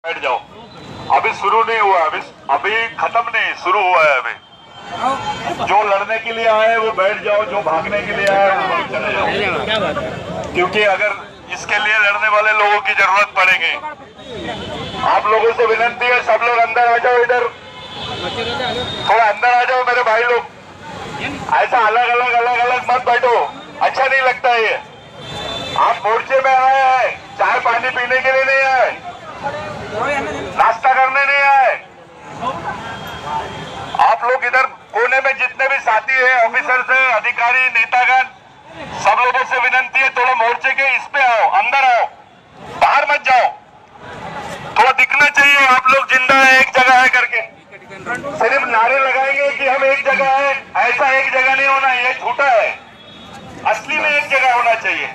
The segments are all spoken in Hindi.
बैठ जाओ। अभी शुरू नहीं हुआ, अभी खत्म नहीं, शुरू हुआ है। अभी जो लड़ने के लिए आए वो बैठ जाओ, जो भागने के लिए आए वो चले जाओ, क्योंकि अगर इसके लिए लड़ने वाले लोगों की जरूरत पड़ेगी। आप लोगों से विनती है, सब लोग अंदर आ जाओ, इधर थोड़ा अंदर आ जाओ मेरे भाई लोग। ऐसा अलग अलग मत बैठो, अच्छा नहीं लगता है ये। आप मोर्चे में आए हैं, चाय पानी पीने के लिए नहीं आए, नाश्ता करने नहीं आए। आप लोग इधर कोने में जितने भी साथी हैं, ऑफिसर्स हैं, अधिकारी, नेतागण, सब लोगों से विनती है थोड़ा मोर्चे के इस पे आओ, अंदर आओ, बाहर मत जाओ। थोड़ा दिखना चाहिए आप लोग जिंदा है, एक जगह है करके। सिर्फ नारे लगाएंगे कि हम एक जगह है, ऐसा एक जगह नहीं होना, ये झूठा है। असली में एक जगह होना चाहिए।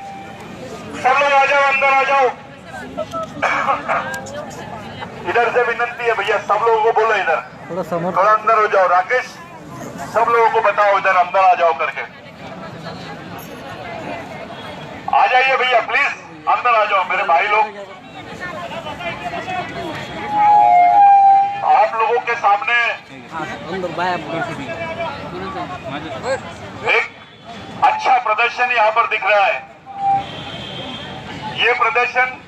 सब लोग आ जाओ, अंदर आ जाओ। इधर से विनती है भैया, सब लोगों को बोलो इधर थोड़ा अंदर हो जाओ। राकेश, सब लोगों को बताओ इधर अंदर आ जाओ करके। आ जाइए भैया, प्लीज अंदर आ जाओ मेरे भाई लोग। आप लोगों के सामने एक अच्छा प्रदर्शन यहाँ पर दिख रहा है। ये प्रदर्शन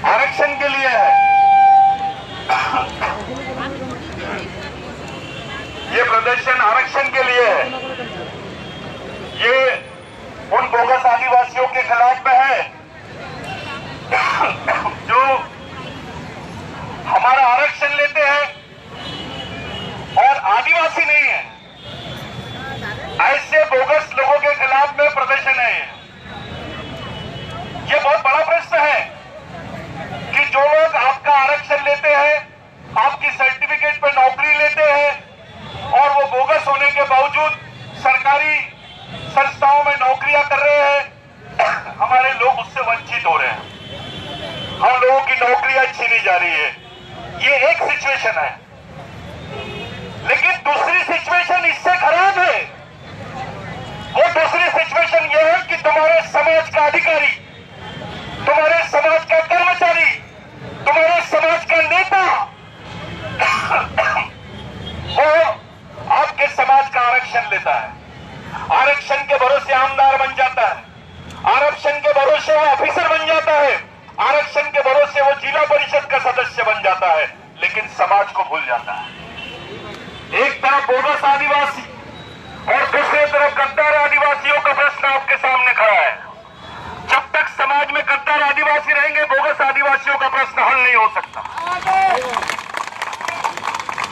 आरक्षण के लिए है। ये प्रदर्शन आरक्षण के लिए है। ये उन बोगस आदिवासियों के खिलाफ में है जो हमारा आरक्षण लेते हैं और आदिवासी नहीं है। ऐसे बोगस लोगों के खिलाफ में प्रदर्शन है। ये बहुत बड़ा प्रश्न है कि जो लोग आपका आरक्षण लेते हैं, आपकी सर्टिफिकेट पर नौकरी लेते हैं और वो बोगस होने के बावजूद सरकारी संस्थाओं में नौकरियां कर रहे हैं, हमारे लोग उससे वंचित हो रहे हैं। हम लोगों की नौकरियां छीनी जा रही है। ये एक सिचुएशन है, लेकिन दूसरी सिचुएशन इससे खराब है। वो दूसरी सिचुएशन ये है कि तुम्हारे समाज का अधिकारी, तुम्हारे समाज का कर्मचारी, तुम्हारे समाज का नेता वो आपके समाज का आरक्षण लेता है। आरक्षण के भरोसे आमदार बन जाता है, आरक्षण के भरोसे वो ऑफिसर बन जाता है, आरक्षण के भरोसे वो जिला परिषद का सदस्य बन जाता है, लेकिन समाज को भूल जाता है। एक तरफ बोगस आदिवासी और दूसरी तरफ गद्दार आदिवासियों का प्रश्न आपके सामने खड़ा है। जब तक समाज में गद्दार आदिवासी रहेंगे, बोगस आदिवासियों का प्रश्न हल नहीं हो सकता।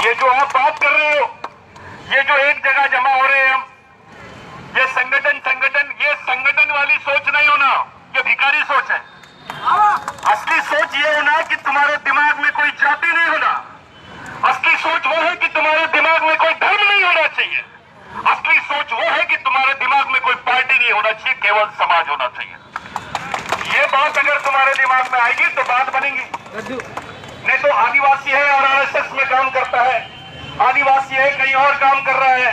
ये जो आप बात कर रहे हो, ये जो एक जगह जमा हो रहे हैं हम, ये संगठन वाली सोच नहीं होना, ये भिखारी सोच है। असली सोच ये होना कि तुम्हारे दिमाग में कोई जाति नहीं होना। असली सोच वो है कि तुम्हारे दिमाग में कोई धर्म नहीं होना चाहिए। असली सोच वो है कि तुम्हारे दिमाग में कोई पार्टी नहीं होना चाहिए, केवल समाज होना चाहिए। ये बात अगर तुम्हारे दिमाग में आएगी तो बात बनेगी। नहीं तो आदिवासी है और आरएसएस में काम करता है, आदिवासी है कहीं और काम कर रहा है,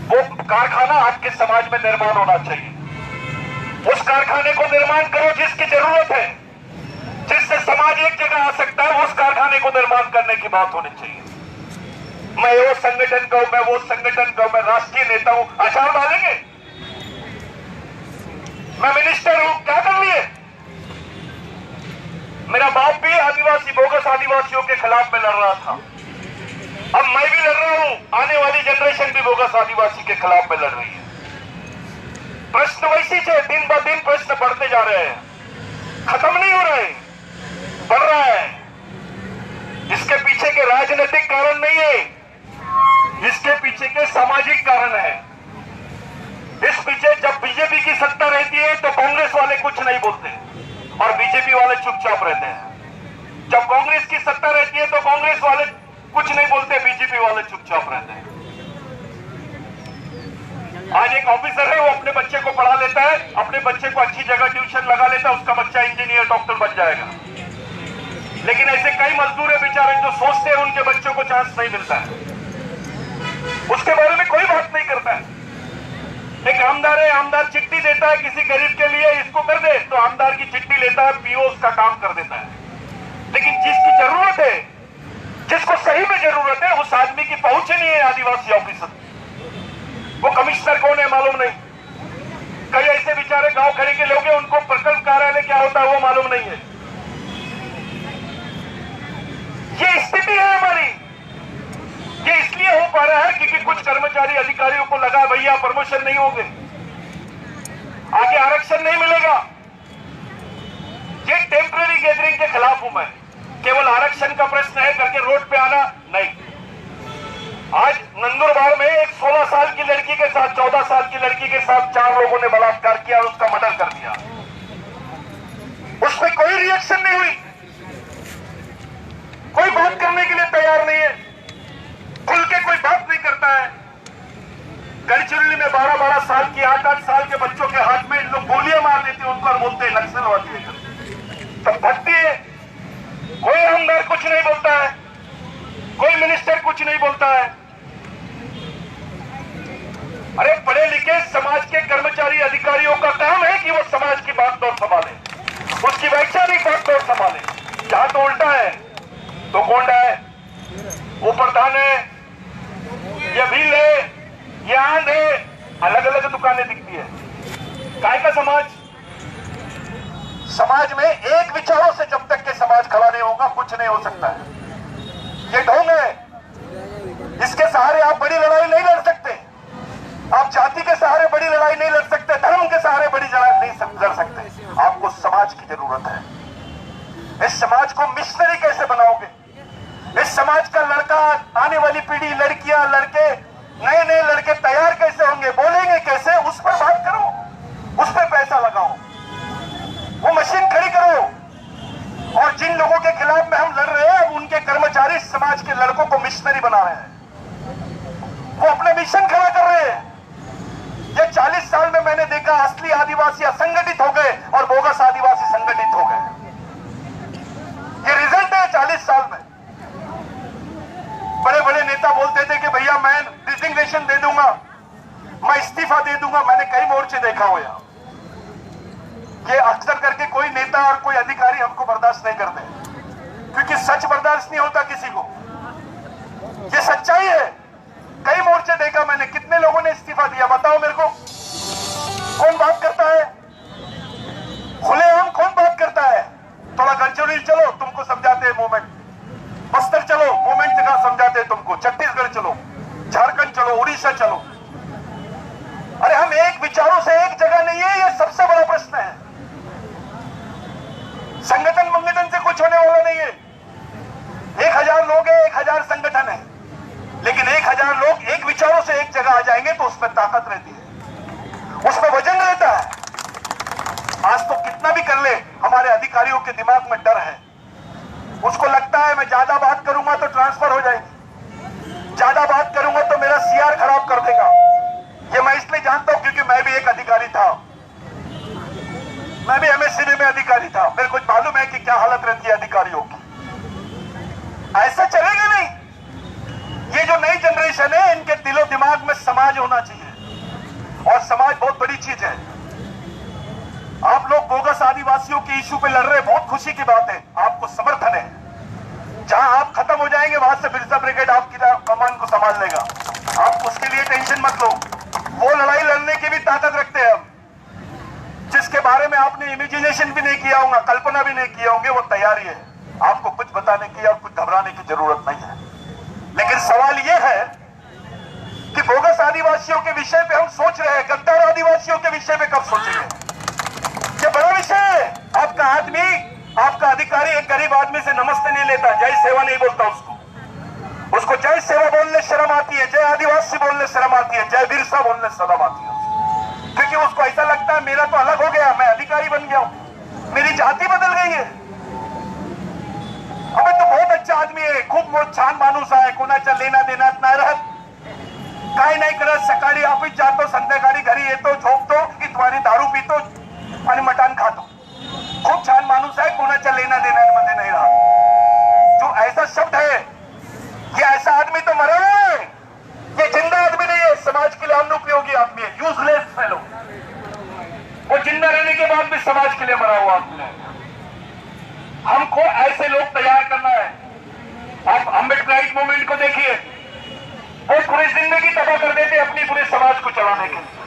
वो कारखाना आपके समाज में निर्माण होना चाहिए। उस कारखाने को निर्माण करो जिसकी जरूरत है, जिससे समाज एक जगह आ सकता है, उस कारखाने को निर्माण करने की बात होनी चाहिए। मैं वो संगठन का हूं, मैं वो संगठन का हूं, मैं राष्ट्रीय नेता हूं, अचार डालेंगे। मैं मिनिस्टर हूं, क्या कर लिए? मेरा बाप भी आदिवासी, बोगस आदिवासियों के खिलाफ में लड़ रहा था। अब मैं भी लड़ रहा हूं, आने वाली जनरेशन भी बोगस आदिवासी के खिलाफ में लड़ रही है। प्रश्न वैसी से दिन ब दिन प्रश्न बढ़ते जा रहे हैं, खत्म नहीं हो रहे, बढ़ रहा है। इसके पीछे के राजनीतिक कारण नहीं है, इसके पीछे के सामाजिक कारण है। इस पीछे जब बीजेपी की सत्ता रहती है तो कांग्रेस वाले कुछ नहीं बोलते और बीजेपी वाले चुपचाप रहते हैं। जब कांग्रेस की सत्ता रहती है तो कांग्रेस वाले कुछ नहीं बोलते, बीजेपी वाले चुपचाप रहते हैं। आज एक ऑफिसर है, वो अपने बच्चे को पढ़ा लेता है, अपने बच्चे को अच्छी जगह ट्यूशन लगा लेता है, उसका बच्चा इंजीनियर डॉक्टर बन जाएगा। लेकिन ऐसे कई मजदूर है बेचारे जो सोचते हैं उनके बच्चों को चांस नहीं मिलता है, उसके बारे में कोई बात नहीं करता है। एक आमदार है, आमदार चिट्ठी देता है किसी गरीब के लिए, इसको कर दे, तो आमदार की चिट्ठी लेता है, पीओ उसका काम कर देता है। लेकिन जिसकी जरूरत है, जिसको सही में जरूरत है, उस आदमी की पहुंच ही नहीं है आदिवासी ऑफिसर। वो कमिश्नर कौन है मालूम नहीं। कई ऐसे बेचारे गांव खड़े के लोग हैं, उनको प्रकल्प कार्यालय क्या होता है वो मालूम नहीं है। ये स्थिति है हमारी। ये इसलिए हो पा रहा है क्योंकि कुछ कर्मचारी अधिकारियों को लगा भैया प्रमोशन नहीं होंगे, आगे आरक्षण नहीं मिलेगा। ये टेम्पररी गैदरिंग के खिलाफ हूं मैं। केवल आरक्षण का प्रश्न है करके रोड पे आना नहीं। आज नंदुरबार में एक 16 साल की लड़की के साथ, 14 साल की लड़की के साथ 4 लोगों ने बलात्कार किया और उसका मर्डर कर दिया। उसमें कोई रिएक्शन नहीं हुई, कोई बात करने के लिए तैयार नहीं है, खुल के कोई बात नहीं करता है। गढ़चिरौली में 12-12 साल की, 8-8 साल के बच्चों के हाथ में इन लोग गोलियां मार देते हैं उनको और बोलते हैं नक्सलवादी है। तब भटती है। कोई आमदार कुछ नहीं बोलता है, कोई मिनिस्टर कुछ नहीं बोलता है। अरे पढ़े लिखे समाज के कर्मचारी अधिकारियों का काम है कि वो समाज की बागडोर संभाले, उसकी वैचारिक बागडोर संभाले। जहां तो उल्टा है, तो गोंडा है, वो प्रधान है, ये भील है, ये आंध है, अलग अलग दुकानें दिखती है। काय का समाज? समाज में एक विचारों से जब तक के समाज खड़ा नहीं होगा कुछ नहीं हो सकता है। ये ढोंग है, इसके सहारे आप बड़ी लड़ाई नहीं लड़ सकते। आप जाति के सहारे बड़ी लड़ाई नहीं लड़ सकते, धर्म के सहारे बड़ी लड़ाई नहीं लड़ सकते। आपको समाज की जरूरत है। इस समाज को मिशनरी कैसे बनाओगे? इस समाज का लड़का, आने वाली पीढ़ी, लड़कियां, लड़के, नए नए लड़के तैयार कैसे होंगे, बोलेंगे कैसे, उस पर बात करो, उस पर पैसा लगाओ, वो मशीन खड़ी करो। और जिन लोगों के खिलाफ में हम लड़ रहे हैं, उनके कर्मचारी समाज के लड़कों को मिशनरी बना रहे हैं, वो अपने मिशन खड़ा कर रहे हैं। ये 40 साल में मैंने देखा असली आदिवासी असंगठित हो गए और बोगस आदिवासी संगठित हो गए। ये रिजल्ट है 40 साल में। बड़े बड़े नेता बोलते थे कि भैया मैं रिजिग्नेशन दे दूंगा, मैं इस्तीफा दे दूंगा। मैंने कई मोर्चे देखा हो यहाँ। ये अक्सर करके कोई नेता और कोई अधिकारी हमको बर्दाश्त नहीं करते, क्योंकि सच बर्दाश्त नहीं होता किसी को। ये सच्चाई है। कई मोर्चे देखा मैंने, कितने लोगों ने इस्तीफा दिया बताओ मेरे को। कौन बात करता है? खुलेआम कौन बात करता है? थोड़ा गढ़चिरौली चलो, तुमको समझाते हैं मूवमेंट। बस्तर चलो, मूवमेंट जगह समझाते हैं तुमको। छत्तीसगढ़ चलो, झारखंड चलो, उड़ीसा चलो। अरे हम एक विचारों से एक जगह नहीं है, ये सबसे बड़ा प्रश्न है। संगठन मंगठन से कुछ होने वाला नहीं है। 1000 लोग हैं, 1000 संगठन है, लेकिन 1000 लोग एक विचारों से एक जगह आ जाएंगे तो उसमें ताकत रहती है, उसमें वजन रहता है। आज तो कितना भी कर ले, हमारे अधिकारियों के दिमाग में डर है। उसको लगता है मैं ज्यादा बात करूंगा तो ट्रांसफर हो जाएगी, ज्यादा बात करूंगा तो मेरा सीआर खराब कर देगा। ये मैं इसलिए जानता हूं क्योंकि मैं भी एक अधिकारी था, मैं भी एमएससीबी में अधिकारी था। मेरे को मालूम है कि क्या हालत रहती है अधिकारियों की। ऐसा चलेगा नहीं। ये जो नई जनरेशन है, इनके दिलो दिमाग में समाज होना चाहिए, और समाज बहुत बड़ी चीज है। आप लोग बोगस आदिवासियों के इशू पे लड़ रहे हैं, बहुत खुशी की बात है, आपको समर्थन है। जहां आप खत्म हो जाएंगे वहां से बिरसा ब्रिगेड आपकी कमान को संभाल लेगा, आप उसके लिए टेंशन मत लो। वो लड़ाई लड़ने की भी ताकत रखते हैं हम, जिसके बारे में आपने इमेजिनेशन भी नहीं किया होगा, कल्पना भी नहीं किया होंगे, वो तैयारी है। आपको कुछ बताने की और कुछ घबराने की जरूरत नहीं है। लेकिन सवाल यह है कि बोगस आदिवासियों के विषय पे हम सोच रहे हैं, गद्दार आदिवासियों के विषय पे कब सोचेंगे? ये बड़ा विषय है। आपका आदमी, आपका अधिकारी एक गरीब आदमी से नमस्ते नहीं लेता, जय सेवा नहीं बोलता, उसको जय सेवा बोलने शर्म आती है, जय आदिवासी बोलने शर्म आती है, जय बिरसा बोलने शर्म आती है, क्योंकि उसको ऐसा लगता है मेरा तो अलग हो गया, मैं अधिकारी बन गया हूं, मेरी जाति बदल गई है। अबे तो बहुत अच्छा आदमी आहे, खूप छान माणूस आहे, कोणाच्या लेना देण्यात नाही राहत, काय नाही करत, सकाळी ऑफिस जातो, संध्याकाळी घरी येतो, झोपतो, इतवारी दारू पितो आणि मटण खातो, खूप छान माणूस आहे, कोणाच्या लेना देण्यामध्ये नाही राहत। जो ऐसा शब्द है, ये ऐसा आदमी तो मरा है, ये जिंदा आदमी नहीं है, समाज के लिए अनुपयोगी आदमी है, यूजलेस बाद भी समाज के लिए मरा हुआ आदमी है। हमको ऐसे लोग तैयार करना है। आप अम्बेडकराइट मूवमेंट को देखिए, वो पूरी जिंदगी तबाह कर देते अपनी पूरे समाज को चलाने के लिए।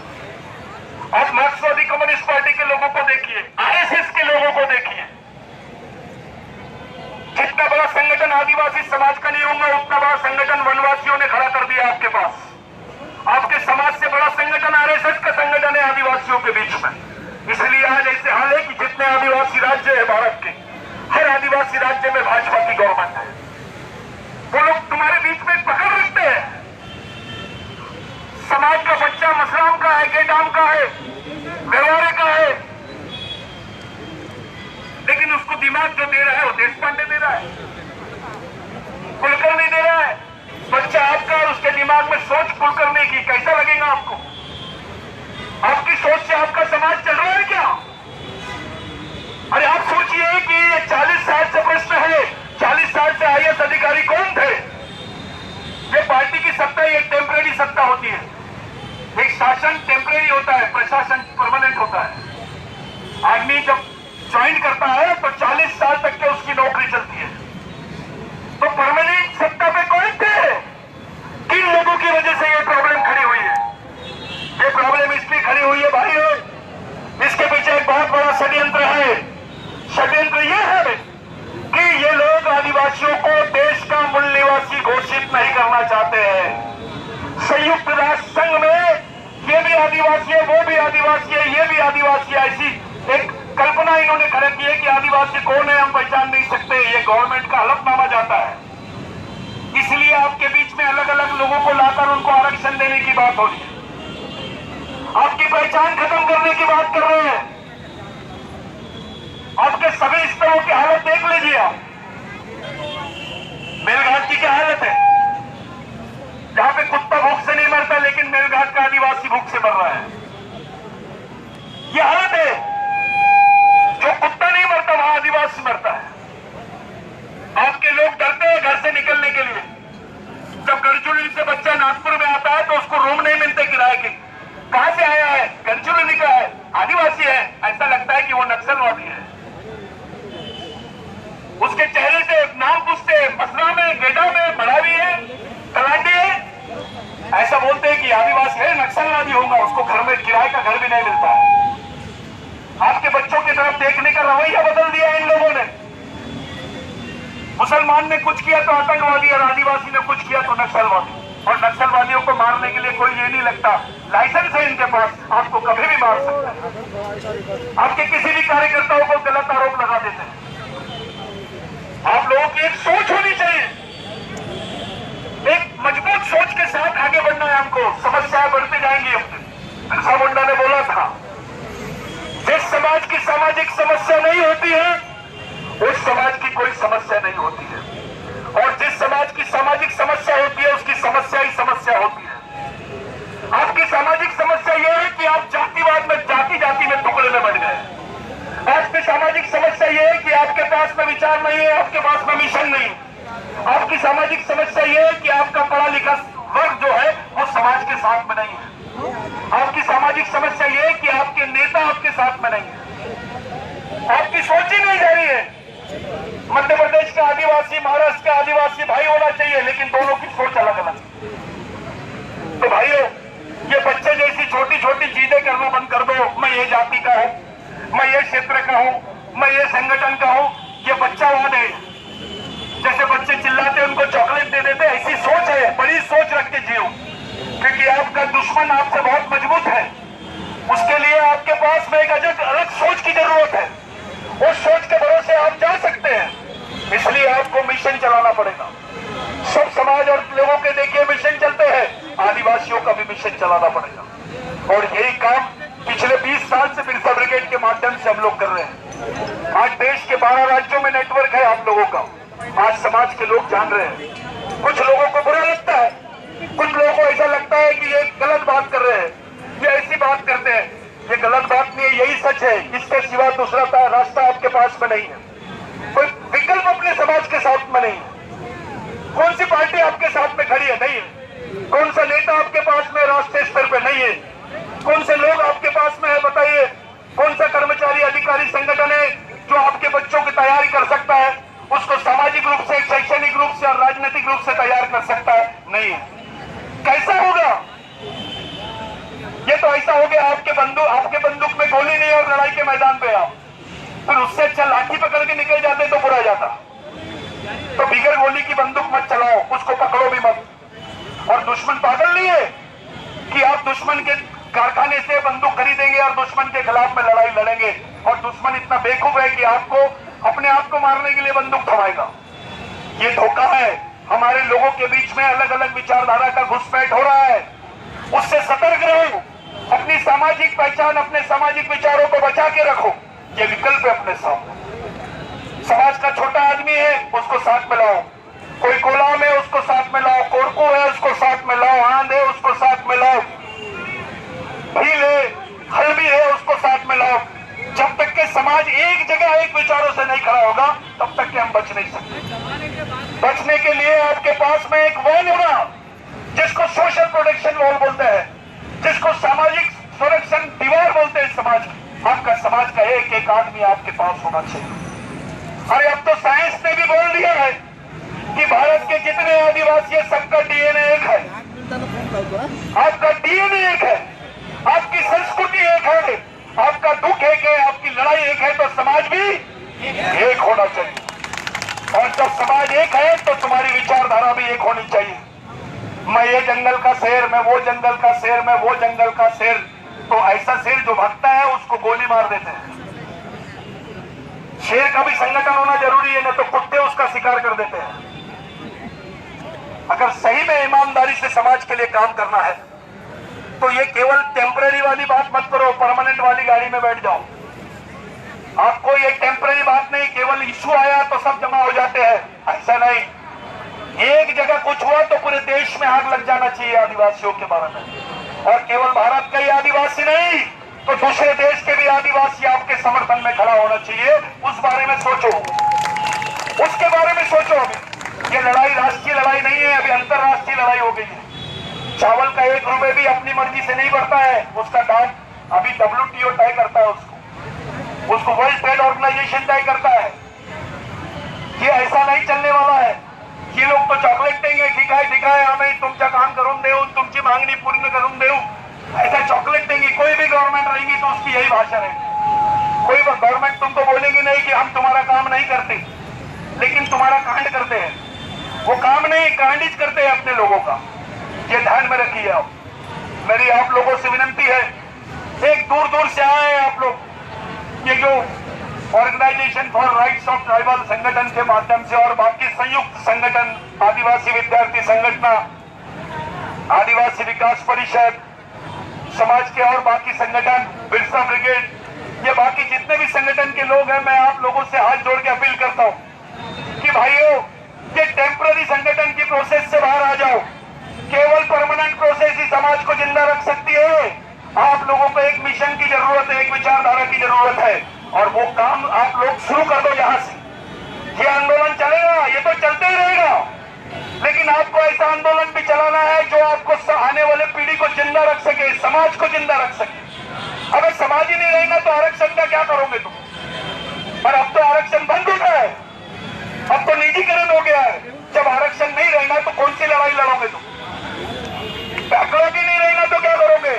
आप मार्क्सवादी कम्युनिस्ट पार्टी के लोगों को देखिए, आरएसएस के लोगों को देखिए। जितना बड़ा संगठन आदिवासी समाज का नहीं होगा, उतना बड़ा संगठन वनवासियों ने खड़ा कर दिया आपके पास। आपके समाज से बड़ा संगठन आरएसएस का संगठन है आदिवासियों के बीच में। इसलिए आज ऐसे हाल है कि जितने आदिवासी राज्य है भारत के, हर आदिवासी राज्य में भाजपा की गवर्नमेंट है। वो लोग तुम्हारे बीच में पकड़ रखते हैं। समाज का बच्चा मसराम का है, गेडाम का है, व्यवहार का है, लेकिन उसको दिमाग जो दे रहा है वो देश पांडे दे रहा है, कुलकर्णी दे रहा है। बच्चा आपका और उसके दिमाग में सोच कुलकर्णी की, कैसा लगेगा आपको? आपकी सोच से आपका समाज चल रहा है क्या? अरे आप सोचिए कि ये 40 साल से प्रश्न है, 40 साल से आईएएस अधिकारी कौन थे? ये पार्टी की सत्ता एक टेम्परेरी सत्ता होती है। एक शासन टेम्परेरी होता है, प्रशासन परमानेंट होता है। आदमी जब ज्वाइन करता है तो 40 साल तक के उसकी नौकरी चलती है। तो परमानेंट सत्ता पे कौन थे? किन लोगों की वजह से ये प्रॉब्लम खड़ी हुई है? ये प्रॉब्लम इसलिए खड़ी हुई है भाइयों, इसके पीछे एक बहुत बड़ा षड्यंत्र है। षड्यंत्र ये है कि ये लोग आदिवासियों को देश का मूल निवासी घोषित नहीं करना चाहते हैं। संयुक्त राष्ट्र संघ में ये भी आदिवासी है, वो भी आदिवासी है, ये भी आदिवासी है, ऐसी एक कल्पना इन्होंने खड़ी की है कि आदिवासी कौन है हम पहचान नहीं सकते। ये गवर्नमेंट का हलफनामा जाता है। इसलिए आपके बीच में अलग अलग लोगों को लाकर उनको आरक्षण देने की बात हो रही है, आपकी पहचान खत्म करने की बात कर रहे हैं। आपके सभी स्तरों की हालत देख लीजिए आप। मेलघाट की क्या हालत है, जहां पे कुत्ता भूख से नहीं मरता, लेकिन मेलघाट का आदिवासी भूख से मर रहा है। यह हालत है, जो कुत्ता नहीं मरता वहां आदिवासी मरता है। आपके लोग डरते हैं घर से निकलने के लिए। जब गढ़चिरौली से बच्चा नागपुर में आता है तो उसको रूम नहीं मिलते किराए के। कहां से आया है? गढ़चिरौली का है, आदिवासी है, ऐसा लगता है कि वो नक्सलवादी है। उसके चेहरे से नाम पूछते हैं, मसला में, गेडा में, मड़ावी है, तलाटी है, ऐसा बोलते हैं कि आदिवासी है, नक्सलवादी होगा। उसको घर में किराए का घर भी नहीं मिलता है। आपके बच्चों की तरफ देखने का रवैया बदल दिया इन लोगों ने। मुसलमान ने कुछ किया तो आतंकवादी, और आदिवासी ने कुछ किया तो नक्सलवादी। और नक्सलवादियों को मारने के लिए कोई ये नहीं लगता, लाइसेंस है इनके पास, आपको कभी भी मार सकता है। आपके किसी भी कार्यकर्ताओं को गलत आरोप लगा देते हैं। आप लोगों की एक सोच होनी चाहिए, एक मजबूत सोच के साथ आगे बढ़ना है हमको। समस्याएं बढ़ती जाएंगी। बिरसा मुंडा ने बोला था, जिस समाज की सामाजिक समस्या नहीं होती है उस समाज की कोई समस्या नहीं होती है, और जिस समाज की सामाजिक समस्या होती है उसकी समस्या ही समस्या होती है। आपकी सामाजिक समस्या यह है कि आप जातिवाद में, जाति जाति में टुकड़े में बढ़ गए। आपकी सामाजिक समस्या यह है कि आपके पास में विचार नहीं है, आपके पास में मिशन नहीं है। आपकी सामाजिक समस्या यह है कि आपका पढ़ा लिखा वर्ग जो है वो समाज के साथ में नहीं है। आपकी सामाजिक समस्या यह है कि आपके नेता आपके साथ में नहीं है। आपकी सोच ही नहीं जा रही है। मध्य प्रदेश का आदिवासी, महाराष्ट्र का आदिवासी भाई होना चाहिए, लेकिन दोनों की सोच अलग अलग। तो भाइयों, ये बच्चे जैसी छोटी छोटी चीजें करना बंद कर दो। मैं ये जाति का हूं, मैं ये क्षेत्र का हूं, मैं ये संगठन का हूं, ये बच्चावाद है। जैसे बच्चे चिल्लाते हैं उनको चॉकलेट दे देते, ऐसी सोच है। बड़ी सोच रख के जियो, क्योंकि आपका दुश्मन आपसे बहुत मजबूत है। उसके लिए आपके पास में एक अलग सोच की जरूरत है। उस सोच के भरोसे आप जा सकते हैं, इसलिए आपको मिशन चलाना पड़ेगा। सब समाज और लोगों के देखिए मिशन चलते हैं, आदिवासियों का भी मिशन चलाना पड़ेगा। और यही काम पिछले 20 साल से बिरसा ब्रिगेड के माध्यम से हम लोग कर रहे हैं। आज देश के 12 राज्यों में नेटवर्क है आप लोगों का। आज समाज के लोग जान रहे हैं। कुछ लोगों को बुरा लगता है, कुछ लोगों को ऐसा लगता है कि ये गलत बात कर रहे हैं, ये ऐसी बात करते हैं। ये गलत बात नहीं है, यही सच है। इसके सिवा दूसरा रास्ता आपके पास में नहीं है। कोई विकल्प अपने समाज के साथ में नहीं है। कौन सी पार्टी आपके साथ में खड़ी है? नहीं है। कौन सा नेता आपके पास में राष्ट्रीय स्तर पे नहीं है? कौन से लोग आपके पास में है बताइए? कौन सा कर्मचारी अधिकारी संगठन है जो आपके बच्चों की तैयारी कर सकता है, उसको सामाजिक रूप से, शैक्षणिक रूप से और राजनीतिक रूप से तैयार कर सकता है? नहीं है। कैसा होगा ये? तो ऐसा हो गया आपके बंदूक में गोली नहीं और लड़ाई के मैदान पे आप, फिर उससे अच्छा लाठी पकड़ के निकल जाते तो बुरा जाता। तो बिगर गोली की बंदूक मत चलाओ, उसको पकड़ो भी मत। और दुश्मन पागल नहीं है कि आप दुश्मन के कारखाने से बंदूक खरीदेंगे और दुश्मन के खिलाफ में लड़ाई लड़ेंगे, और दुश्मन इतना बेवकूफ है कि आपको अपने आप को मारने के लिए बंदूक थमाएगा। ये धोखा है। हमारे लोगों के बीच में अलग अलग विचारधारा का घुसपैठ हो रहा है, उससे सतर्क रहो। अपनी सामाजिक पहचान, अपने सामाजिक विचारों को बचा के रखो। ये विकल्प है अपने सामने। समाज का छोटा आदमी है, उसको साथ में लाओ। कोई कोलाम है, उसको साथ में लाओ। कोरकू है, उसको साथ में लाओ। आंध है, उसको साथ में लाओ। भील है, हल्बी है, उसको साथ में लाओ। जब तक के समाज एक जगह एक विचारों से नहीं खड़ा होगा, तब तक के हम बच नहीं सकते। बचने के लिए आपके पास में एक वॉल होगा, जिसको सोशल प्रोटेक्शन वॉल बोलते हैं, जिसको सामाजिक संरक्षण दीवार बोलते हैं। समाज आपका, समाज का एक एक आदमी आपके पास होना चाहिए। अरे अब तो साइंस ने भी बोल दिया है कि भारत के जितने आदिवासी है, सबका डीएनए एक है। आपका डीएनए एक है, आपकी संस्कृति एक है, आपका दुख एक है, आपकी लड़ाई एक है, तो समाज भी एक होना चाहिए। और जब समाज एक है तो तुम्हारी विचारधारा भी एक होनी चाहिए। मैं ये जंगल का शेर, मैं वो जंगल का शेर, मैं वो जंगल का शेर। तो ऐसा शेर जो भगता है उसको गोली मार देते हैं। शेर का भी संगठन होना जरूरी है, न तो कुत्ते उसका शिकार कर देते हैं। अगर सही में ईमानदारी से समाज के लिए काम करना है तो ये केवल टेम्परेरी वाली बात मत करो, परमानेंट वाली गाड़ी में बैठ जाओ। आपको ये टेम्परेरी बात नहीं, केवल इश्यू आया तो सब जमा हो जाते हैं, ऐसा नहीं। एक जगह कुछ हुआ तो पूरे देश में आग लग जाना चाहिए आदिवासियों के बारे में। और केवल भारत का ही आदिवासी नहीं, तो दूसरे देश के भी आदिवासी आपके समर्थन में खड़ा होना चाहिए। उस बारे में सोचो, उसके बारे में सोचो। अभी ये लड़ाई राष्ट्रीय लड़ाई नहीं है, अभी अंतरराष्ट्रीय लड़ाई हो गई है। चावल का 1 रुपए भी अपनी मर्जी से नहीं बढ़ता है, उसका दाम अभी WTO तय करता है, उसको वर्ल्ड ट्रेड ऑर्गेनाइजेशन तय करता है। ये ऐसा नहीं चलने वाला है। ये लोग तो चॉकलेट देंगे, ठीक है आम्ही तुमचं काम करून देऊ, तुमची मागणी पूर्ण करून देऊ, ऐसा चॉकलेट देंगे। कोई भी गवर्नमेंट रहेगी तो उसकी यही भाषा रहेगी। कोई गवर्नमेंट तुमको बोलेगी नहीं कि हम तुम्हारा काम नहीं करते, लेकिन तुम्हारा कांड करते हैं। वो काम नहीं, कांड ही करते हैं अपने लोगों का। ये ध्यान में रखिए आप। मेरी आप लोगों से विनती है, एक दूर दूर से आए आप लोग। ये जो organisation for rights of tribal संगठन के माध्यम से और बाकी संयुक्त संगठन, आदिवासी विद्यार्थी संगठन, आदिवासी विकास परिषद, समाज के और बाकी संगठन, बिरसा ब्रिगेड, ये बाकी जितने भी संगठन के लोग हैं, मैं आप लोगों से हाथ जोड़ के अपील करता हूं कि भाइयों, ये टेम्पररी संगठन की प्रोसेस से बाहर आ जाओ। केवल परमानेंट प्रोसेस ही समाज को जिंदा रख सकती है। आप लोगों को एक मिशन की जरूरत है, एक विचारधारा की जरूरत है, और वो काम आप लोग शुरू कर दो यहां से। ये आंदोलन चलेगा, ये तो चलते ही रहेगा, लेकिन आपको ऐसा आंदोलन भी चलाना है जो आपको आने वाले पीढ़ी को जिंदा रख सके, समाज को जिंदा रख सके। अगर समाज ही नहीं रहेगा तो आरक्षण का क्या करोगे तुम? पर अब तो आरक्षण बंद हो गया है, अब तो निजीकरण हो गया है। जब आरक्षण नहीं रहेगा तो कौन सी लड़ाई लड़ोगे तुम? फैकल्टी नहीं रहेगा तो क्या करोगे?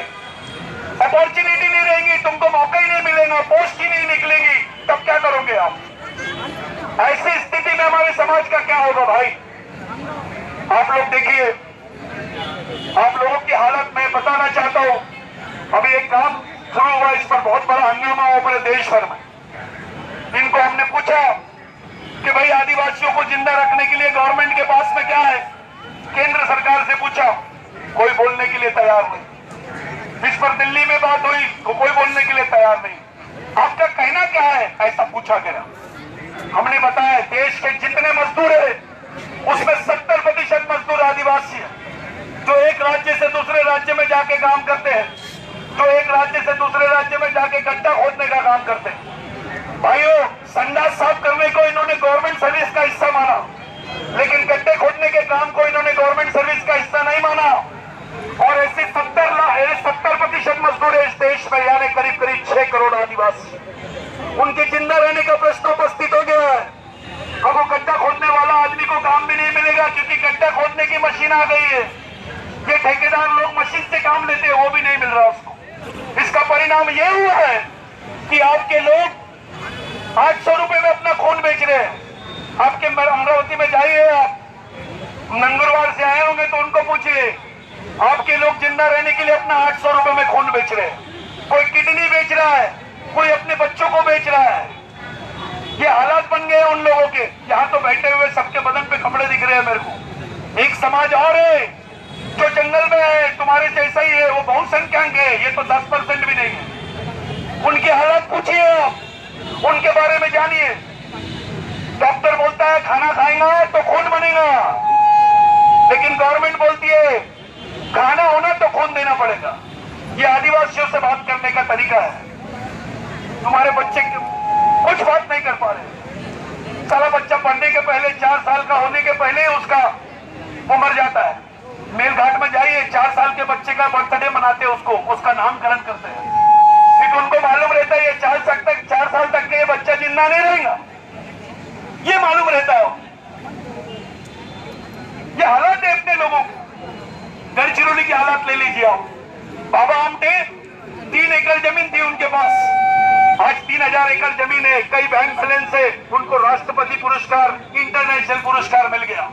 अपॉर्चुनिटी नहीं रहेगी, तुमको मौका ही नहीं मिलेगा, पोस्ट ही नहीं निकलेगी, तब क्या करोगे आप? ऐसी स्थिति में हमारे समाज का क्या होगा भाई? आप लोग देखिए, आप लोगों की हालत मैं बताना चाहता हूं। अभी एक काम शुरू हुआ, इस पर बहुत बड़ा हंगामा हुआ पूरे देश भर में। इनको हमने पूछा कि भाई आदिवासियों को जिंदा रखने के लिए गवर्नमेंट के पास में क्या है? केंद्र सरकार से पूछा, कोई बोलने के लिए तैयार नहीं। इस पर दिल्ली में बात हुई तो कोई बोलने के लिए तैयार नहीं। आपका कहना क्या है, ऐसा पूछा गया। हमने बताया देश के जितने मजदूर है उसमें 70% मजदूर आदिवासी है, जो एक राज्य से दूसरे राज्य में जाके काम करते हैं, जो एक राज्य से दूसरे राज्य में जाके गड्ढा खोदने का काम करते हैं। भाइयों, संडास साफ करने को इन्होंने गवर्नमेंट सर्विस का हिस्सा माना, लेकिन गड्ढे खोदने के काम को इन्होंने गवर्नमेंट सर्विस का हिस्सा नहीं माना। और ऐसे 70% कुशल मजदूर है इस देश में, यानी करीब करीब 6 करोड़ आदिवासी, उनके जिंदा रहने का प्रश्न उपस्थित हो गया है। अब वो गड्ढा खोदने वाला आदमी को काम भी नहीं मिलेगा, क्योंकि गड्ढा खोदने की मशीन आ गई है। ये ठेकेदार लोग मशीन से काम लेते हैं, वो भी नहीं मिल रहा उसको। इसका परिणाम ये हुआ है कि आपके लोग 800 रुपए में अपना खून बेच रहे हैं। आपके अमरावती में जाइए, आप नंगुरबार से आए होंगे तो उनको पूछिए, आपके लोग जिंदा रहने के लिए अपना 800 रुपए में खून बेच रहे हैं। कोई किडनी बेच रहा है, कोई अपने बच्चों को बेच रहा है। ये हालात बन गए उन लोगों के। यहाँ तो बैठे हुए सबके बदन पे कपड़े दिख रहे हैं मेरे को। एक समाज और है जो जंगल में है, तुम्हारे जैसा ही है, वो बहुसंख्यक है, ये तो 10% भी नहीं है। उनके हालात पूछिए आप, उनके बारे में जानिए। डॉक्टर बोलता है खाना खाएंगा तो खून बनेगा, लेकिन गवर्नमेंट बोलती है खाना होना तो खून देना पड़ेगा। ये आदिवासियों से बात करने का तरीका है। तुम्हारे बच्चे कुछ बात नहीं कर पा रहे। सारा बच्चा पढ़ने के पहले 4 साल का होने के पहले उसका वो मर जाता है। मेलघाट में जाइए, 4 साल के बच्चे का बर्थडे मनाते हैं, उसका नामकरण करते हैं, क्योंकि उनको मालूम रहता है ये 4 साल तक के ये बच्चा जिंदा नहीं रहेगा। ये मालूम रहता है। ये हालात है अपने लोगों के। गढ़चिरौली की हालात ले लीजिए आप। बाबा आमटे 3 एकड़ जमीन थी उनके पास, आज 3000 एकड़ जमीन है। कई बैंक बैलेंस से उनको राष्ट्रपति पुरस्कार, इंटरनेशनल पुरस्कार मिल गया,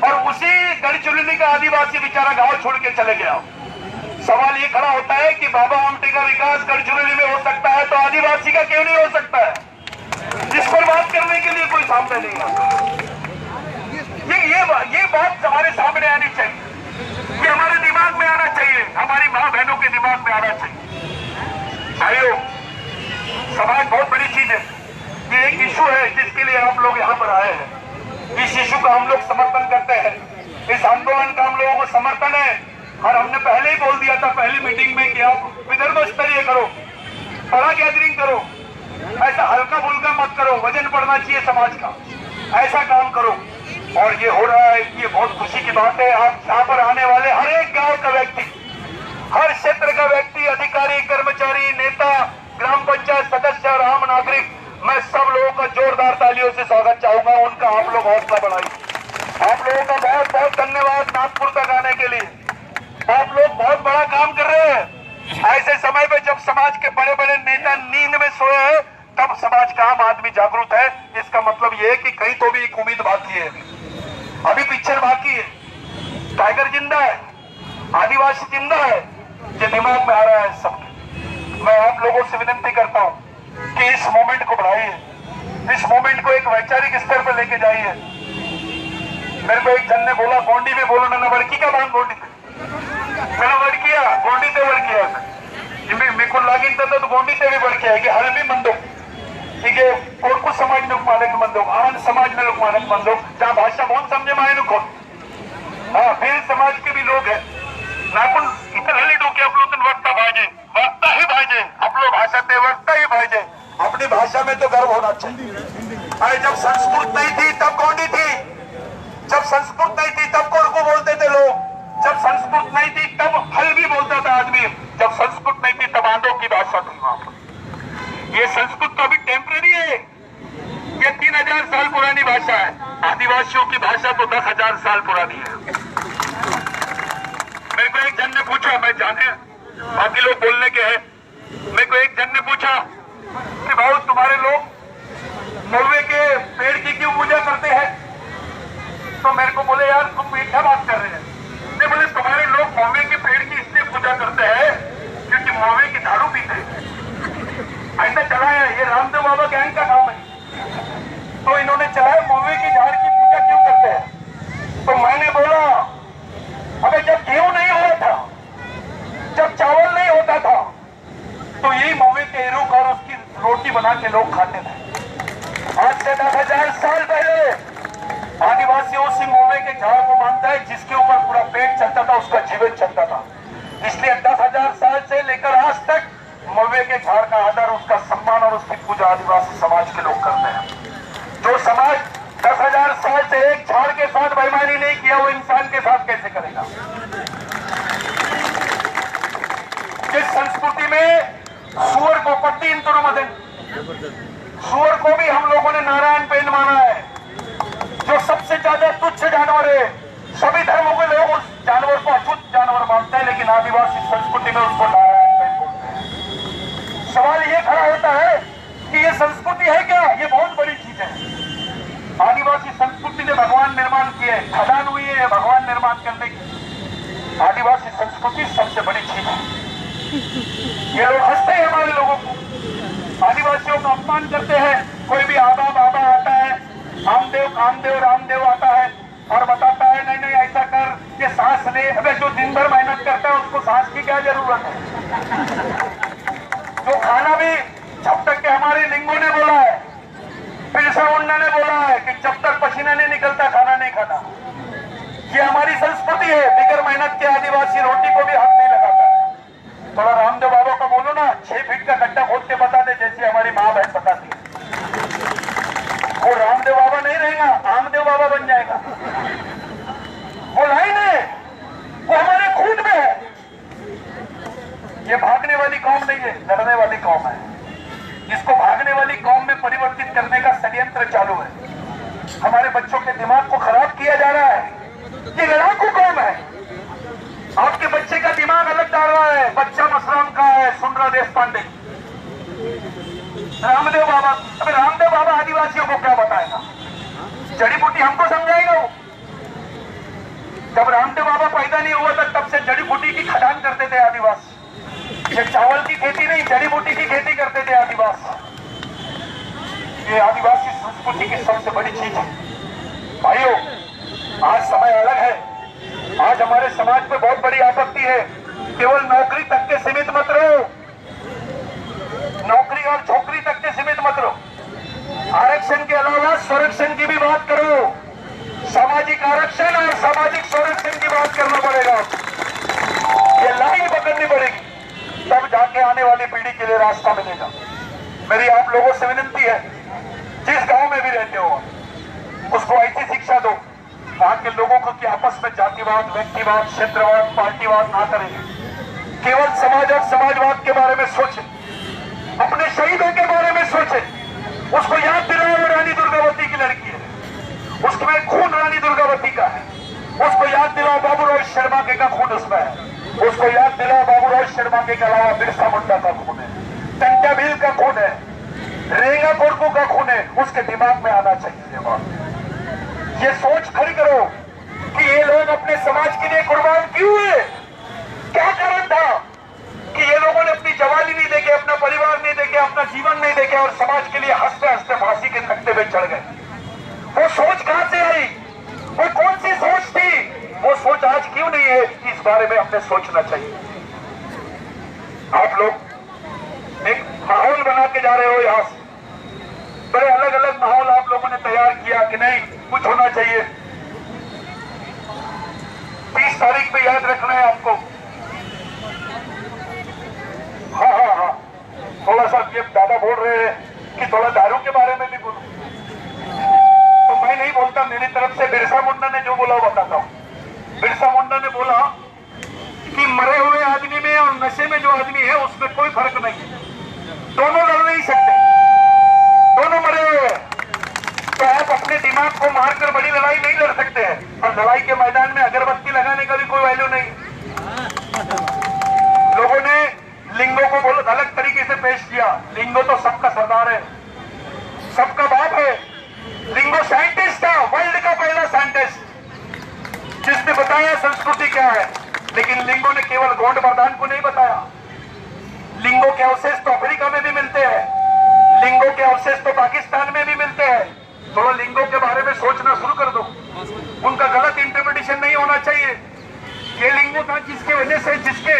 और उसी गढ़चिरौली का आदिवासी बेचारा गांव छोड़ के चले गया। सवाल ये खड़ा होता है कि बाबा आमटे का विकास गढ़चिरौली में हो सकता है तो आदिवासी का क्यों नहीं हो सकता है? जिस पर बात करने के लिए कोई सामने नहीं आता। ये बात हमारे सामने आनी चाहिए, ये हमारे दिमाग में आना चाहिए, हमारी माँ बहनों के दिमाग में आना चाहिए। भाइयों, समाज बहुत बड़ी चीज है। ये एक इशू है जिसके लिए आप लोग यहाँ पर आए हैं। इस इशू का हम लोग समर्थन करते हैं, इस आंदोलन का हम लोगों को समर्थन है। और हमने पहले ही बोल दिया था पहली मीटिंग में कि आप विदर्भ स्तरीय करो, बड़ा गैदरिंग करो, ऐसा हल्का फुल्का मत करो, वजन बढ़ना चाहिए समाज का, ऐसा काम करो। और ये हो रहा है, ये बहुत खुशी की बात है। आप यहाँ पर आने वाले हर एक गांव का व्यक्ति, हर क्षेत्र का व्यक्ति, अधिकारी, कर्मचारी, नेता, ग्राम पंचायत सदस्य और आम नागरिक, मैं सब लोगों का जोरदार तालियों से स्वागत चाहूंगा। उनका आप लोग हौसला बढ़ाइए। आप लोगों का बहुत बहुत धन्यवाद नागपुर तक आने के लिए। आप लोग बहुत बड़ा काम कर रहे हैं। ऐसे समय पे जब समाज के बड़े बड़े नेता नींद में सोए हैं, तब समाज का आम आदमी जागरूक है। इसका मतलब ये है कि कहीं तो भी एक उम्मीद बाकी है, अभी पिक्चर बाकी है। टाइगर जिंदा है, आदिवासी जिंदा है, ये दिमाग में आ रहा है सबके। मैं आप लोगों से विनती करता हूं कि इस मोमेंट को बढ़ाइए, इस मोमेंट को एक वैचारिक स्तर पर लेके जाइए। मेरे को एक जन ने बोला गोंडी में बोलो ना वड़की का बांध गोंडी थे, मेरा वड़किया गोंडी से वड़किया मेरे को लागिन तो गोंडी से भी वड़किया है कि हल भी मंदो, ठीक है, और कुछ समाज में मानक मंदो, आन समाज में लोग मानक मंदो, जहाँ भाषा बहुत समझे मायने को। हाँ, फिर समाज के भी लोग हैं नाकुन इतने डोके अपलोतन वक्ता भाजे, वक्ता ही भाजे, अपलो भाषा ते वक्ता ही भाजे। अपनी भाषा में तो गर्व होना चाहिए। अरे जब संस्कृत नहीं थी तब गोंडी थी, जब संस्कृत नहीं थी तब कोरको बोलते थे लोग, जब संस्कृत नहीं थी तब हल भी बोलता था आदमी, जब संस्कृत नहीं थी तब आंधों की भाषा थी वहां पर। ये संस्कृत तो अभी टेम्पररी है, ये 3000 साल पुरानी भाषा है। आदिवासियों की भाषा तो 10,000 साल पुरानी है। मेरे को एक जन ने पूछा, मैं जाने बाकी लोग बोलने के हैं, मेरे को एक जन ने पूछा कि भाई तुम्हारे लोग महुए के पेड़ की क्यों पूजा करते हैं? तो मेरे को बोले यार तुम मीठा बात कर रहे हैं। नहीं बोले तुम्हारे लोग महुए के पेड़ की इसलिए पूजा करते हैं क्योंकि महुए की दारू पीते हैं। ऐसा चला है, ये रामदेव बाबा गैंग का नाम है, तो इन्होंने चलाया महुए की झाड़ की पूजा क्यों करते हैं। तो मैंने बोला अबे जब गेहूं नहीं हो रहा था, जब चावल नहीं होता था, तो यही महुए के एरुक और उसकी रोटी बना के लोग खाते थे। आज से 10,000 साल पहले आदिवासी उसी महुए के झाड़ को मानता है जिसके ऊपर पूरा पेट चलता था, उसका जीवन चलता था। इसलिए 10,000 साल से लेकर आज तक महुए के झाड़ का आदर, उसका सम्मान और उसकी पूजा आदिवासी समाज के लोग करते हैं। जो समाज 10,000 साल से एक झाड़ के साथ बेईमानी नहीं किया, वो इंसान के साथ कैसे करेगा? पट्टी इंतुरुमदन, सुअर को भी हम लोगों ने नारायण पेन माना है, जो सबसे ज्यादा तुच्छ जानवर है। सभी धर्मों के लोग उस जानवर को अछूत जानवर मानते हैं, लेकिन आदिवासी संस्कृति में उसको नारायण पेन बोलते हैं। सवाल ये खड़ा होता है कि ये संस्कृति है क्या? ये बहुत बड़ी चीज है। आदिवासी संस्कृति ने भगवान निर्माण किए, खदान हुई है भगवान निर्माण करने की। आदिवासी संस्कृति सबसे बड़ी चीज है। ये लोग हंसते हैं हमारे लोगों को, आदिवासियों का अपमान करते हैं। कोई भी आबा बाबा आता है, आमदेव कामदेव रामदेव आता है और बताता है नहीं नहीं ऐसा कर, ये सांस ले। अबे जो दिन भर मेहनत करता है उसको सांस की क्या जरूरत है? जो खाना भी जब तक के हमारे लिंगों ने बोला है, बिरसा मुंडा ने बोला है कि जब तक पसीना नहीं निकलता खाना नहीं खाना। ये हमारी संस्कृति है। बिगर मेहनत के आदिवासी रोटी को भी हाथ नहीं लगाता है। थोड़ा रामदेव बाबा का बोलो ना, 6 फीट का गड्ढा खोद के बता दे, जैसे हमारी माँ बहन बताती है। वो रामदेव बाबा नहीं रहेगा, आमदेव बाबा बन जाएगा। वो लाइन है, वो हमारे खून में है। ये भागने वाली कौम नहीं है, लड़ने वाली कौम है। इसको भागने वाली कौम में परिवर्तित करने का षड्यंत्र चालू है। हमारे बच्चों के दिमाग को खराब किया जा रहा है। ये लड़ाकू कौम है। आपके बच्चे का दिमाग अलग डाल रहा है। बच्चा मसराम का है, सुंदरा देश पांडे, रामदेव बाबा। अबे रामदेव बाबा आदिवासियों को क्या बताएगा? जड़ी बूटी हमको समझाएगा वो? जब रामदेव बाबा पैदा नहीं हुआ था तब से जड़ी बूटी की खदान करते थे आदिवासी। ये चावल की खेती नहीं, जड़ी बूटी की खेती करते थे आदिवासी। ये आदिवासी संस्कृति की सबसे बड़ी चीज है। भाइयों, आज समय अलग है। आज हमारे समाज में बहुत बड़ी आपत्ति है। केवल नौकरी तक के सीमित मत रहो, नौकरी और छोकरी तक के सीमित मत रहो। आरक्षण के अलावा संरक्षण की भी बात करो। सामाजिक आरक्षण और सामाजिक संरक्षण की बात करना पड़ेगा। ये लाइन पकड़नी पड़ेगी, तब जाके आने वाली पीढ़ी के लिए रास्ता मिलेगा। मेरी आप लोगों से विनती है, जिस गांव में भी रहते हो उसको ऐसी शिक्षा दो वहां के लोगों को कि आपस में जातिवाद, व्यक्तिवाद, क्षेत्रवाद, पार्टीवाद ना करें। केवल समाज और समाजवाद के बारे में सोचे, अपने शहीदों के बारे में सोचे। उसको याद दिलाओ वो रानी दुर्गावती की लड़की है, उसमें खून रानी दुर्गावती का है। उसको याद दिलाओ बाबू रोहित शर्मा के का खून उसमें है। उसको याद दिलाओ बाबू रोहित शर्मा के अलावा बिरसा मुंडा का खून है, टंटा भील का खून है, रेंगा कोरकू का खून है। उसके दिमाग में आना चाहिए। ये सोच खड़ी करो कि ये लोग अपने समाज के लिए कुर्बान क्यों हुए। क्या कारण था कि ये लोगों ने अपनी जवानी नहीं देखे, अपना परिवार नहीं देखे, अपना जीवन नहीं देखे और समाज के लिए हंसते हंसते फांसी के तख्ते पे चढ़ गए। वो सोच कहां से आई? वो कौन सी सोच थी? वो सोच आज क्यों नहीं है? इस बारे में हमें सोचना चाहिए। आप लोग एक माहौल बना के जा रहे हो, यहां से बड़े अलग अलग माहौल आप लोगों ने तैयार किया कि नहीं कुछ होना चाहिए। 30 तारीख पे याद रखना है आपको। हाँ, थोड़ा सा ये दादा बोल रहे हैं कि थोड़ा दारू के बारे में भी बोलो, तो मैं नहीं बोलता। मेरी तरफ से बिरसा मुंडा ने जो बोला बताता हूँ। बिरसा मुंडा ने बोला कि मरे हुए आदमी में और नशे में जो आदमी है उसमें कोई फर्क नहीं है, दोनों लड़ नहीं सकते, दोनों मरे हुए हैं। तो आप अपने दिमाग को मारकर बड़ी लड़ाई नहीं लड़ सकते हैं। और लड़ाई के मैदान में अगरबत्ती लगाने का भी कोई वैल्यू नहीं। लोगों ने लिंगों को बहुत अलग तरीके से पेश किया। लिंगो तो सबका सरदार है, सबका बाप है। लिंगो साइंटिस्ट था, वर्ल्ड का पहला साइंटिस्ट जिसने बताया संस्कृति क्या है। लेकिन लिंगो ने केवल गौंड मर्दान को नहीं बताया। लिंगो के अवशेष तो अफ्रीका में भी मिलते हैं, लिंगो के अवशेष तो पाकिस्तान में भी मिलते हैं। थोड़ा लिंगों के बारे में सोचना शुरू कर दो। उनका गलत इंटरप्रिटेशन नहीं होना चाहिए। ये लिंगो था जिसके वजह से, जिसके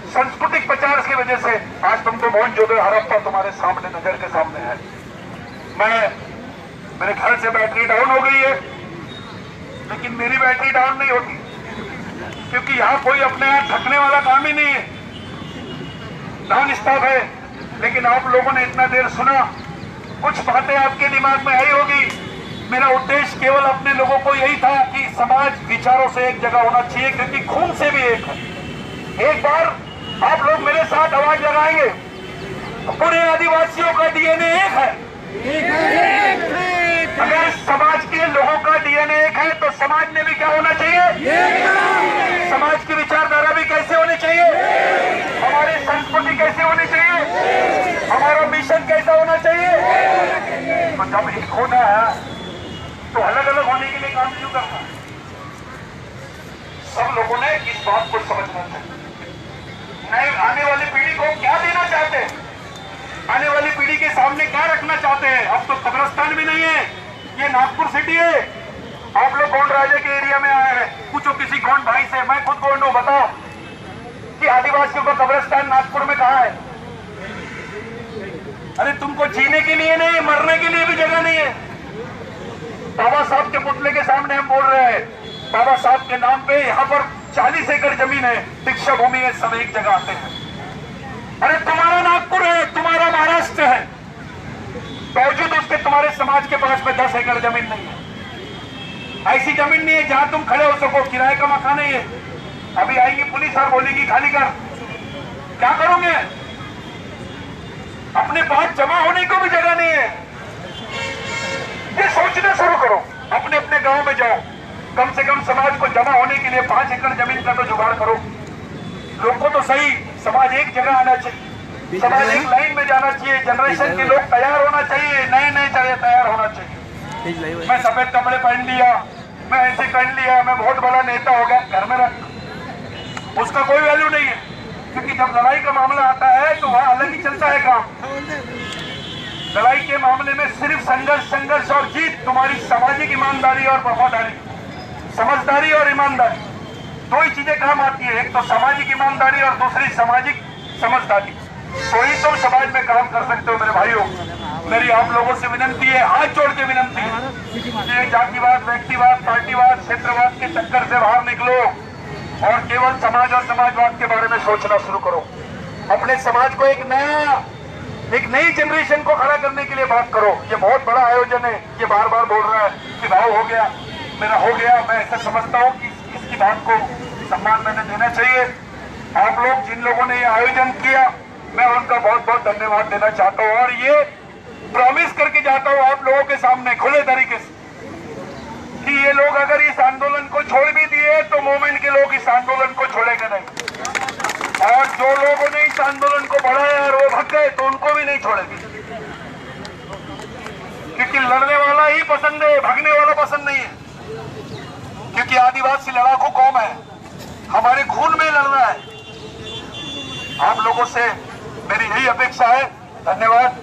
सांस्कृतिक प्रचार की वजह से आज तुमको मोहनजोदड़ो हड़प्पा तुम्हारे सामने, नजर के सामने है। मेरे घर से बैटरी डाउन हो गई है, लेकिन मेरी बैटरी डाउन नहीं होती, क्योंकि यहाँ कोई अपने यहाँ थकने वाला काम ही नहीं है, नॉन स्टॉप है। लेकिन आप लोगों ने इतना देर सुना, कुछ बातें आपके दिमाग में आई होगी। मेरा उद्देश्य केवल अपने लोगों को यही था कि समाज विचारों से एक जगह होना चाहिए, क्योंकि खून से भी एक है। एक बार आप लोग मेरे साथ आवाज लगाएंगे, पूरे आदिवासियों का डीएनए एक है। अगर समाज के लोगों का डीएनए एक है तो समाज में भी क्या होना चाहिए? समाज की विचारधारा भी कैसे होनी चाहिए? हमारी संस्कृति कैसे होनी चाहिए? हमारा मिशन कैसा होना चाहिए? तो जब एक होना है तो अलग अलग होने के लिए काम क्यों करना? सब लोगों ने इस बात को समझना चाहिए। नए आने वाली पीढ़ी को क्या देना चाहते हैं? आने वाली पीढ़ी के सामने क्या रखना चाहते हैं? अब तो कब्रिस्तान भी नहीं है, ये नागपुर सिटी है। आप लोग गोंड राजे के एरिया में आए हैं, पूछो किसी गोंड भाई से, मैं खुद गोंड हूं, बताओ कि आदिवासियों का कब्रिस्तान नागपुर में कहां है? अरे तुमको जीने के लिए नहीं, मरने के लिए भी जगह नहीं है। बाबा साहब के पुतले के सामने हम बोल रहे हैं, बाबा साहब के नाम पे यहाँ पर 40 एकड़ जमीन है, दीक्षा भूमि है, सब एक जगह आते हैं। अरे तुम्हारा नागपुर है, तुम्हारा महाराष्ट्र है, बावजूद उसके तुम्हारे समाज के पास में 10 एकड़ जमीन नहीं है। ऐसी जमीन नहीं है जहां तुम खड़े हो सको, किराए का मकान नहीं है। अभी आएगी पुलिस और बोलेगी खाली कर, क्या करोगे? अपने पास जमा होने को भी जगह नहीं है। ये सोचना शुरू करो, अपने अपने गांव में जाओ, कम से कम समाज को जमा होने के लिए 5 एकड़ जमीन का तो जुगाड़ करो। लोग को तो सही, समाज एक जगह आना चाहिए, समाज एक लाइन में जाना चाहिए, जनरेशन के लोग तैयार होना चाहिए, नए नए तैयार होना चाहिए। मैं सफेद कपड़े पहन लिया, मैं ऐसे पहन लिया, मैं बहुत बड़ा नेता हो गया, घर में रख, उसका कोई वैल्यू नहीं है। क्योंकि जब लड़ाई का मामला आता है तो वहां अलग ही चलता है काम। लड़ाई के मामले में सिर्फ संघर्ष और जीत, तुम्हारी सामाजिक ईमानदारी और वफादारी, समझदारी और ईमानदारी, दो ही चीजें काम आती है। एक तो सामाजिक ईमानदारी और दूसरी सामाजिक समझदारी। तो ही तुम समाज में काम कर सकते हो। मेरे भाइयों, मेरी आप लोगों से विनंती है, हाथ जोड़ के विनंती है, ये जातिवाद, व्यक्तिवाद, पार्टीवाद, क्षेत्रवाद के चक्कर से बाहर निकलो और केवल समाज और समाजवाद के बारे में सोचना शुरू करो। अपने समाज को एक नई जनरेशन को खड़ा करने के लिए बात करो। ये बहुत बड़ा आयोजन है, ये बार बार बोल रहा है कि भाव हो गया, मेरा हो गया। मैं ऐसा समझता हूँ कि इसकी बात को सम्मान मैंने देना चाहिए। आप लोग जिन लोगों ने ये आयोजन किया, मैं उनका बहुत बहुत धन्यवाद देना चाहता हूँ और ये प्रॉमिस करके जाता हूँ आप लोगों के सामने खुले तरीके से कि ये लोग अगर इस आंदोलन को छोड़ भी दिए तो मूवमेंट के लोग इस आंदोलन को छोड़ेंगे नहीं, और जो लोगों ने इस आंदोलन को बढ़ाया और वो भग गए तो उनको भी नहीं छोड़ेंगे। क्योंकि लड़ने वाला ही पसंद है, भगने वाला पसंद नहीं है। क्योंकि आदिवासी लड़ाकू कौम है, हमारे खून में लड़ना है। आप लोगों से मेरी यही अपेक्षा है। धन्यवाद।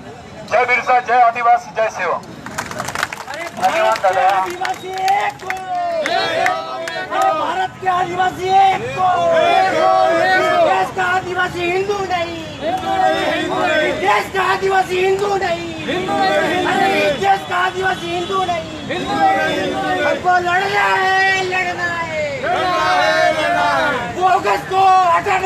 जय बिरसा, जय आदिवासी, जय सेवा। धन्यवाद दादा। आदिवासी एक को, भारत के आदिवासी एक को, देश का आदिवासी हिंदू नहीं, देश का आदिवासी हिंदू नहीं, देश का आदिवासी हिंदू नहीं। हमको लड़ना है, बोगस को हटाना